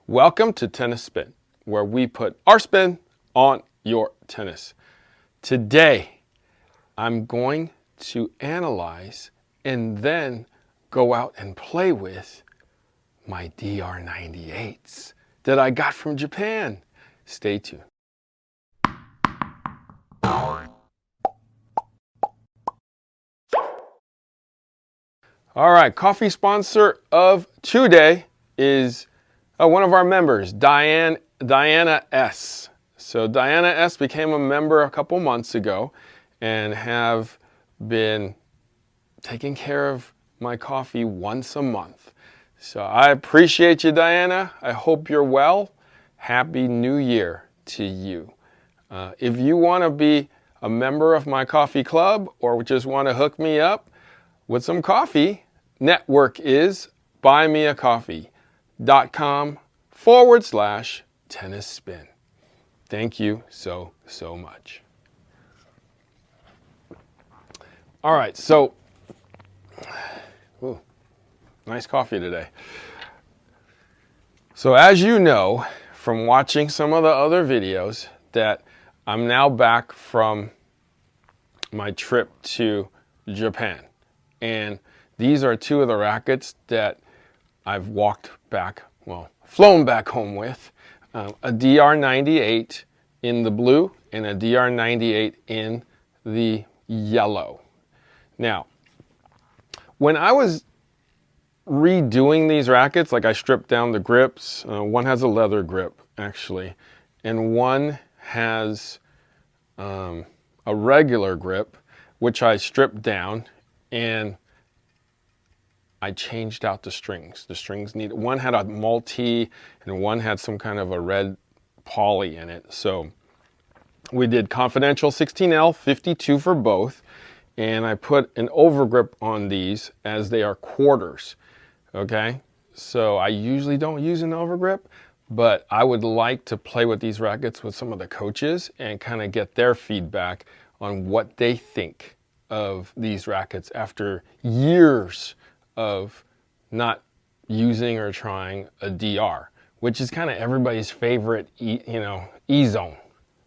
Welcome to Tennis Spin, where we put our spin on your tennis. Today, I'm going to analyze and then go out and play with my DR98s that I got from Japan. Stay tuned. All right, coffee sponsor of today is one of our members, Diana S. So Diana S became a member a couple months ago and have been taking care of my coffee once a month. So I appreciate you, Diana. I hope you're well. Happy New Year to you. If you want to be a member of my coffee club or just want to hook me up with some coffee, network is buymeacoffee.com/tennis spin. Thank you so much. All right, so, nice coffee today. So as you know from watching some of the other videos that I'm now back from my trip to Japan. And these are two of the rackets that I've flown back home with. A DR98 in the blue and a DR98 in the yellow. Now, when I was redoing these rackets, like I stripped down the grips, one has a leather grip actually, and one has a regular grip, which I stripped down, and I changed out the strings. The strings one had a multi and one had some kind of a red poly in it. So we did confidential 16L, 52 for both, and I put an overgrip on these as they are quarters, okay? So I usually don't use an overgrip, but I would like to play with these rackets with some of the coaches and kind of get their feedback on what they think of these rackets after years of not using or trying a DR, which is kind of everybody's favorite, Ezone,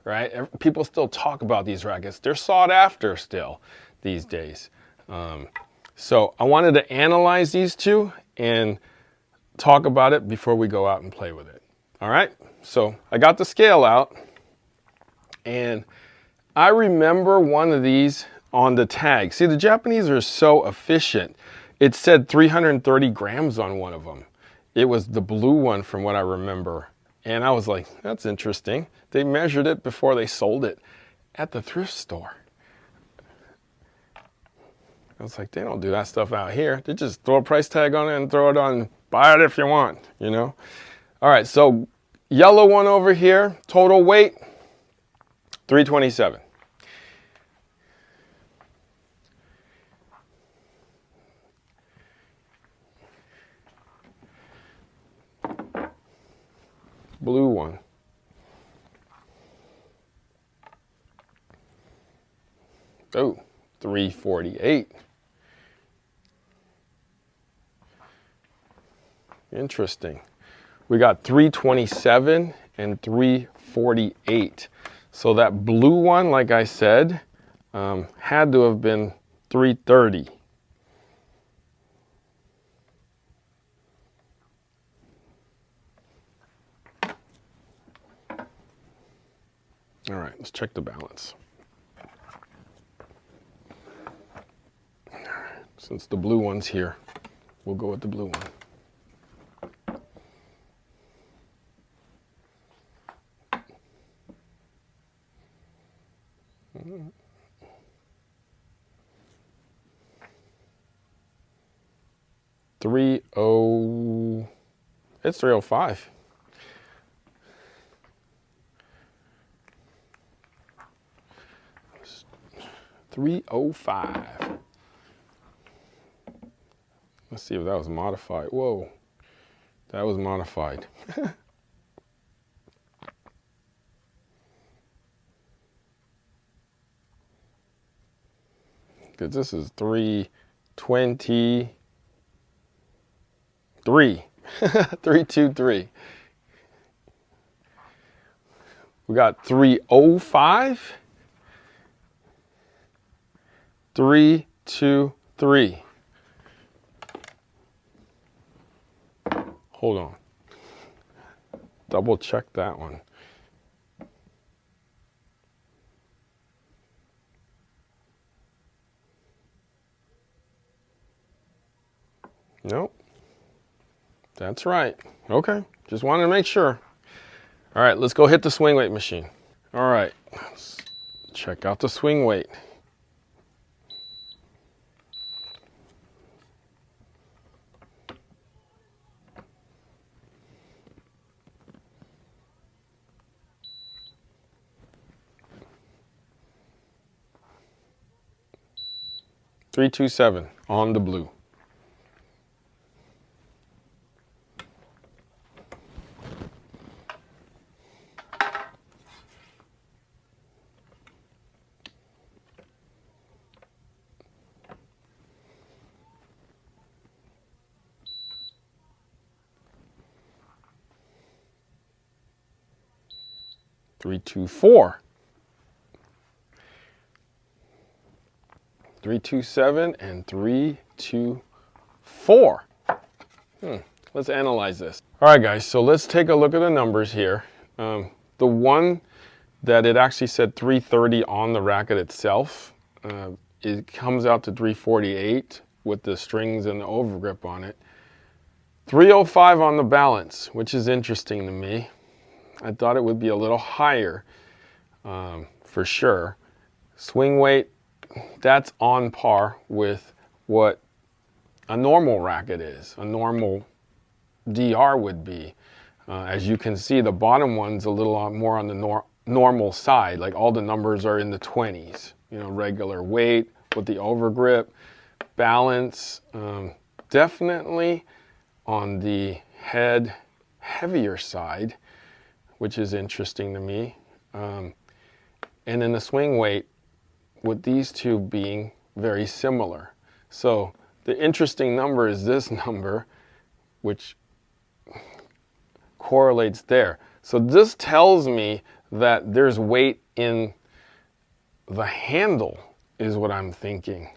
right? People still talk about these rackets. They're sought after still these days. So I wanted to analyze these two and talk about it before we go out and play with it. All right, so I got the scale out, and I remember one of these on the tag. See, the Japanese are so efficient. It said 330 grams on one of them. It was the blue one from what I remember. And I was like, that's interesting. They measured it before they sold it at the thrift store. I was like, they don't do that stuff out here. They just throw a price tag on it and throw it on, buy it if you want, you know? All right, so yellow one over here, total weight, 327. Blue one. Oh, 348. Interesting. We got 327 and 348. So that blue one, like I said, had to have been 330. All right, let's check the balance. All right, since the blue one's here, we'll go with the blue one. It's 305. $305. Let's see if that was modified. Whoa, that was modified. Because this is 323. 323. We got 305, 3, 2, 3. Hold on. Double check that one. Nope. That's right. Okay. Just wanted to make sure. All right, let's go hit the swing weight machine. All right. Let's check out the swing weight. $327 on the blue. $324. 327 and 324. Let's analyze this. All right, guys, so let's take a look at the numbers here. The one that it actually said 330 on the racket itself, it comes out to 348 with the strings and the overgrip on it. 305 on the balance, which is interesting to me. I thought it would be a little higher for sure. Swing weight, that's on par with what a normal racket is, a normal DR would be. As you can see, the bottom one's a little more on the normal side, like all the numbers are in the 20s. You know, regular weight with the overgrip, balance, definitely on the head heavier side, which is interesting to me. And then the swing weight, with these two being very similar. So the interesting number is this number, which correlates there. So this tells me that there's weight in the handle, is what I'm thinking,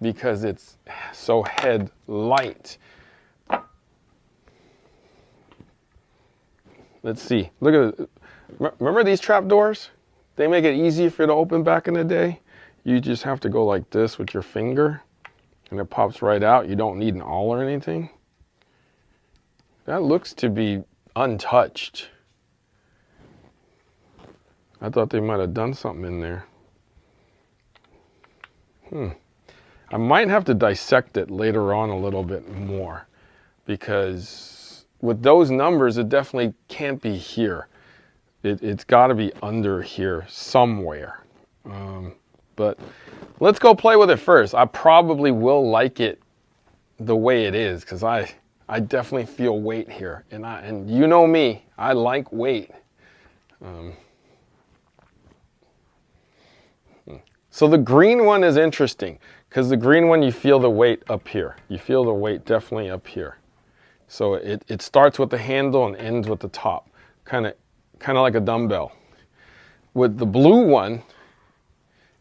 because it's so head light. Let's see. Look at it. Remember these trap doors? They make it easy for you to open back in the day. You just have to go like this with your finger and it pops right out. You don't need an awl or anything. That looks to be untouched. I thought they might have done something in there. I might have to dissect it later on a little bit more, because with those numbers, it definitely can't be here. It's got to be under here somewhere. But let's go play with it first. I probably will like it the way it is, because I definitely feel weight here. And you know me, I like weight. So the green one is interesting, because the green one, you feel the weight up here. You feel the weight definitely up here. So it starts with the handle and ends with the top, kind of like a dumbbell. With the blue one,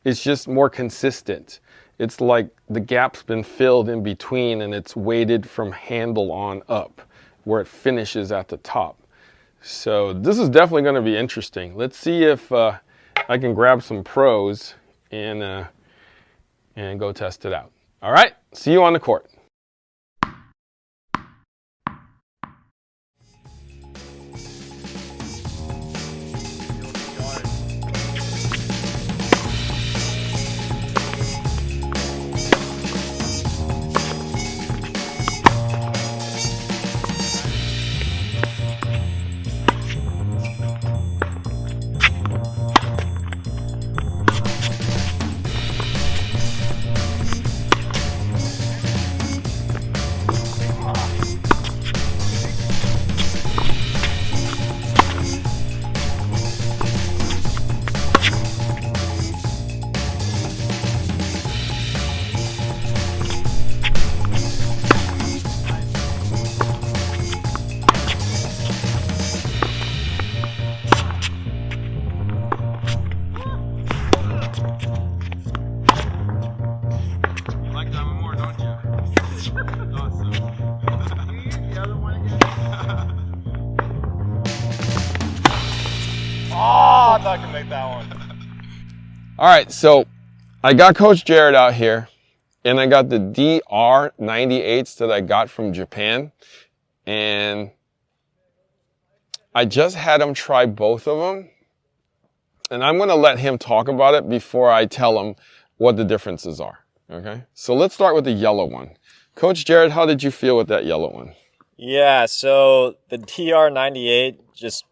it's just more consistent. It's like the gap's been filled in between and it's weighted from handle on up, where it finishes at the top. So this is definitely going to be interesting. Let's see if I can grab some pros and go test it out. All right, see you on the court. Oh, I thought I could make that one. All right, so I got Coach Jerod out here, and I got the DR 98s that I got from Japan, and I just had him try both of them, and I'm going to let him talk about it before I tell him what the differences are, okay? So let's start with the yellow one. Coach Jerod, how did you feel with that yellow one? Yeah, so the DR 98 just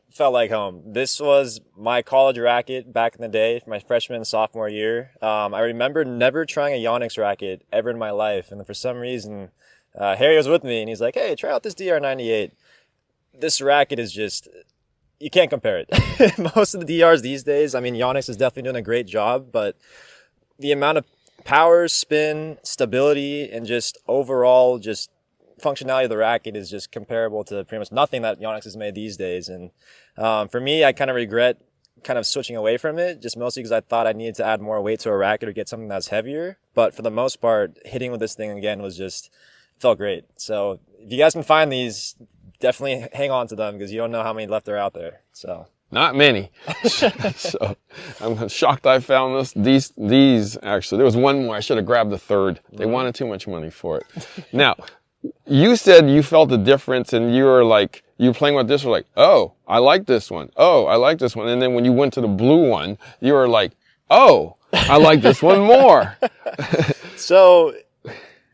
felt like home. This was my college racket back in the day, for my freshman and sophomore year. I remember never trying a Yonex racket ever in my life, and for some reason, Harry was with me, and he's like, "Hey, try out this DR 98." This racket is just, you can't compare it. Most of the DRs these days, I mean, Yonex is definitely doing a great job, but the amount of power, spin, stability, and just overall just functionality of the racket is just comparable to pretty much nothing that Yonex has made these days. And for me, I kind of regret kind of switching away from it, just mostly because I thought I needed to add more weight to a racket or get something that's heavier. But for the most part, hitting with this thing again was just, felt great. So if you guys can find these, definitely hang on to them because you don't know how many left are out there. So Not many. So I'm shocked I found this. These actually, there was one more. I should have grabbed the third. They wanted too much money for it. Now, you said you felt the difference and you were like, you were playing with this, you were like, oh, I like this one. Oh, I like this one. And then when you went to the blue one, you were like, oh, I like this one more. So,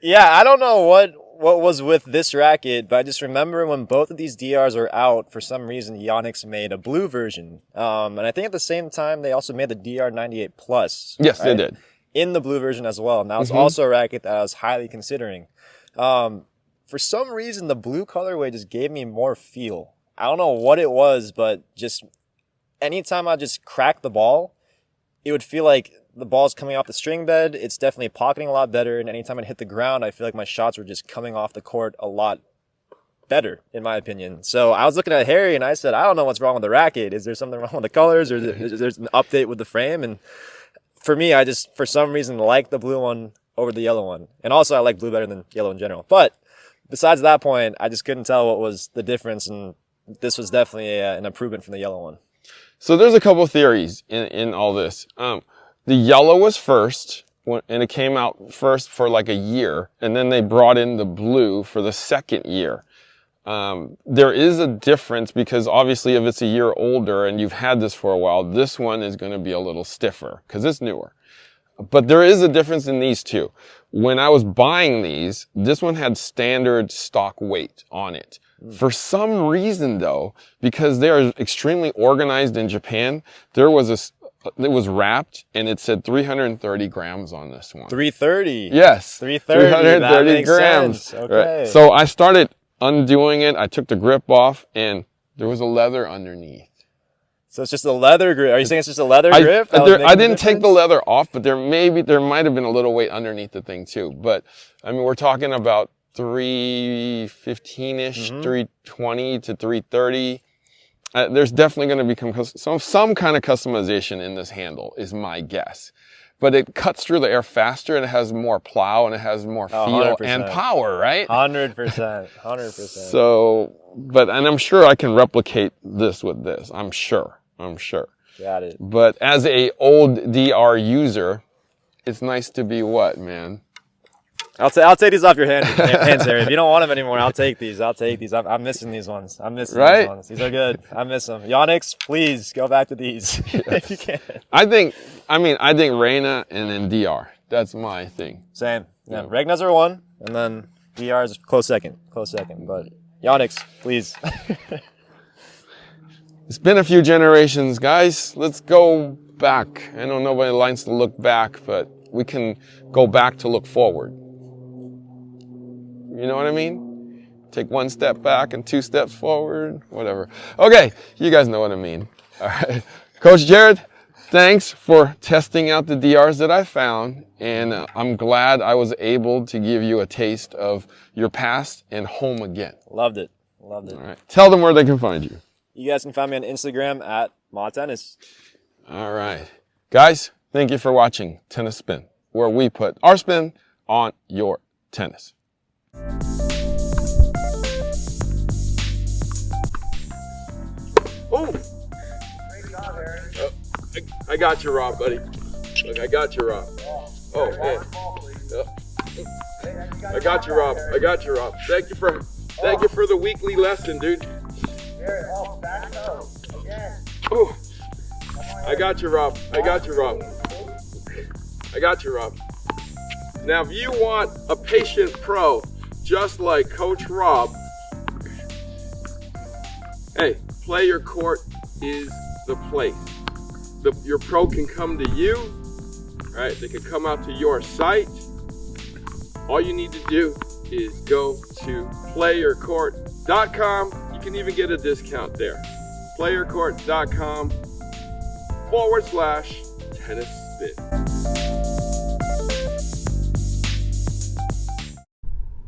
yeah, I don't know what was with this racket, but I just remember when both of these DRs were out, for some reason, Yonex made a blue version. And I think at the same time, they also made the DR 98 Plus. Yes, right? they did. In the blue version as well. And that was also a racket that I was highly considering. For some reason, the blue colorway just gave me more feel. I don't know what it was, but just anytime I just cracked the ball, it would feel like the ball's coming off the string bed. It's definitely pocketing a lot better. And anytime I'd hit the ground, I feel like my shots were just coming off the court a lot better, in my opinion. So I was looking at Harry and I said, I don't know what's wrong with the racket. Is there something wrong with the colors, or is there an update with the frame? And for me, I just, for some reason, like the blue one over the yellow one. And also I like blue better than yellow in general. But besides that point, I just couldn't tell what was the difference, and this was definitely an improvement from the yellow one. So there's a couple theories in all this. The yellow was first, and it came out first for like a year, and then they brought in the blue for the second year. There is a difference because obviously if it's a year older and you've had this for a while, this one is going to be a little stiffer because it's newer. But there is a difference in these two. When I was buying these, this one had standard stock weight on it. For some reason though, because they are extremely organized in Japan, it was wrapped and it said 330 grams on this one. 330? Yes. 330. 330 grams. Sense. Okay. Right. So I started undoing it. I took the grip off and there was a leather underneath. So it's just a leather grip. Are you saying it's just a leather grip? I didn't take the leather off, but there might have been a little weight underneath the thing too. But I mean, we're talking about 315-ish, 320 to 330. There's definitely going to be some kind of customization in this handle, is my guess. But it cuts through the air faster and it has more plow and it has more feel and power, right? 100%. 100%. So, and I'm sure I can replicate this with this. I'm sure. Got it. But as a old DR user, it's nice to be what, man? I'll take these off your hands, Harry. If you don't want them anymore, I'll take these. I'm missing these ones. These ones. These are good. I miss them. Yonex, please go back to these if you can. I think Reina and then DR. That's my thing. Same. Yeah. Regnas are one, and then DR is close second. But Yonex, please. It's been a few generations, guys. Let's go back. I know nobody likes to look back, but we can go back to look forward. You know what I mean? Take one step back and 2 steps forward, whatever. Okay, you guys know what I mean. All right. Coach Jerod, thanks for testing out the DRs that I found, and I'm glad I was able to give you a taste of your past and home again. Loved it. All right. Tell them where they can find you. You guys can find me on Instagram at MaTennis. All right. Guys, thank you for watching Tennis Spin, where we put our spin on your tennis. got you, Rob, buddy. Look, I got you, Rob. Oh, man. I got you, Rob. I got you, Rob. Thank you for the weekly lesson, dude. Oh, I got you, Rob. I got you, Rob. I got you, Rob. Now, if you want a patient pro just like Coach Rob, hey, Play Your Court is the place. Your pro can come to you, right? They can come out to your site. All you need to do is go to playyourcourt.com. You can even get a discount there. playyourcourt.com/tennis spin.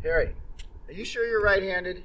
Harry, are you sure you're right-handed?